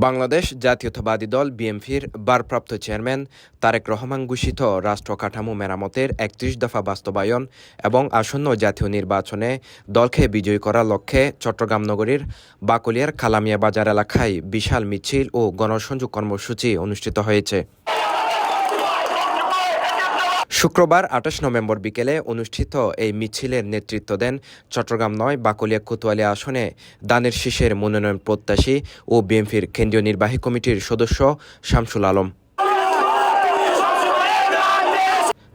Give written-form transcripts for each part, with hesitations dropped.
বাংলাদেশ জাতীয়তাবাদী দল বিএনপির ভারপ্রাপ্ত চেয়ারম্যান তারেক রহমান ঘোষিত রাষ্ট্র কাঠামো মেরামতের ৩১ দফা বাস্তবায়ন এবং আসন্ন জাতীয় নির্বাচনে দলকে বিজয়ী করার লক্ষ্যে চট্টগ্রাম নগরীর বাকলিয়ার কালামিয়া বাজার এলাকায় বিশাল মিছিল ও গণসংযোগ কর্মসূচি অনুষ্ঠিত হয়েছে। শুক্রবার ২৮ নভেম্বর বিকেলে অনুষ্ঠিত এই মিছিলের নেতৃত্ব দেন চট্টগ্রাম ৯ বাকলিয়া কোতোয়ালি আসনে দানের শীষের মনোনয়ন প্রত্যাশী ও বিএনপির কেন্দ্রীয় নির্বাহী কমিটির সদস্য শামসুল আলম।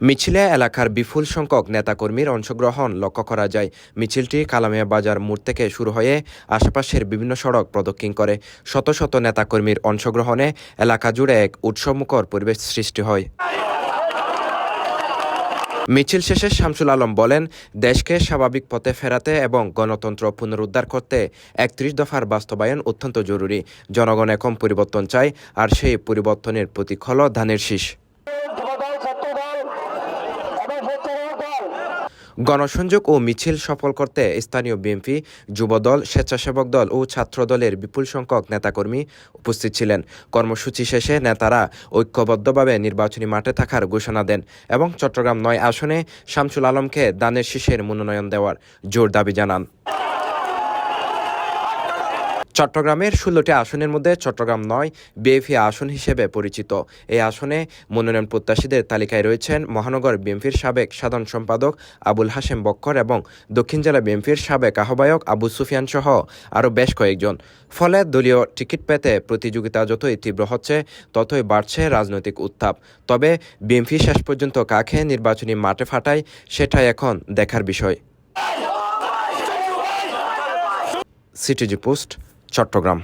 মিছিলে এলাকার বিপুল সংখ্যক নেতাকর্মীর অংশগ্রহণ লক্ষ্য করা যায়। মিছিলটি কালামিয়া বাজার মোড় থেকে শুরু হয়ে আশেপাশের বিভিন্ন সড়ক প্রদক্ষিণ করে। শত শত নেতাকর্মীর অংশগ্রহণে এলাকা জুড়ে এক উৎসবমুখর পরিবেশ সৃষ্টি হয়। মিছিল শেষে শামসুল আলম বলেন, দেশকে স্বাভাবিক পথে ফেরাতে এবং গণতন্ত্র পুনরুদ্ধার করতে ৩১ দফার বাস্তবায়ন অত্যন্ত জরুরি। জনগণ এখন পরিবর্তন চায়, আর সেই পরিবর্তনের প্রতীক হল ধানের শীষ। গণসংযোগ ও মিছিল সফল করতে স্থানীয় বিএনপি, যুবদল, স্বেচ্ছাসেবক দল ও ছাত্র দলের বিপুল সংখ্যক নেতাকর্মী উপস্থিত ছিলেন। কর্মসূচি শেষে নেতারা ঐক্যবদ্ধভাবে নির্বাচনী মাঠে থাকার ঘোষণা দেন এবং চট্টগ্রাম ৯ আসনে শামসুল আলমকে দানের শীষের মনোনয়ন দেওয়ার জোর দাবি জানান। চট্টগ্রামের ১৬টি আসনের মধ্যে চট্টগ্রাম ৯ বিএনপি আসন হিসেবে পরিচিত। এই আসনে মনোনয়ন প্রত্যাশীদের তালিকায় রয়েছেন মহানগর বিএনপির সাবেক সাধারণ সম্পাদক আবুল হাশেম বক্কর এবং দক্ষিণ জেলা বিএনপির সাবেক আহ্বায়ক আবু সুফিয়ান সহ আরও বেশ কয়েকজন। ফলে দলীয় টিকিট পেতে প্রতিযোগিতা যতই তীব্র হচ্ছে, ততই বাড়ছে রাজনৈতিক উত্তাপ। তবে বিএনপি শেষ পর্যন্ত কাকে নির্বাচনী মাঠে ফাটায়, সেটাই এখন দেখার বিষয়। CTG post, Chittagong.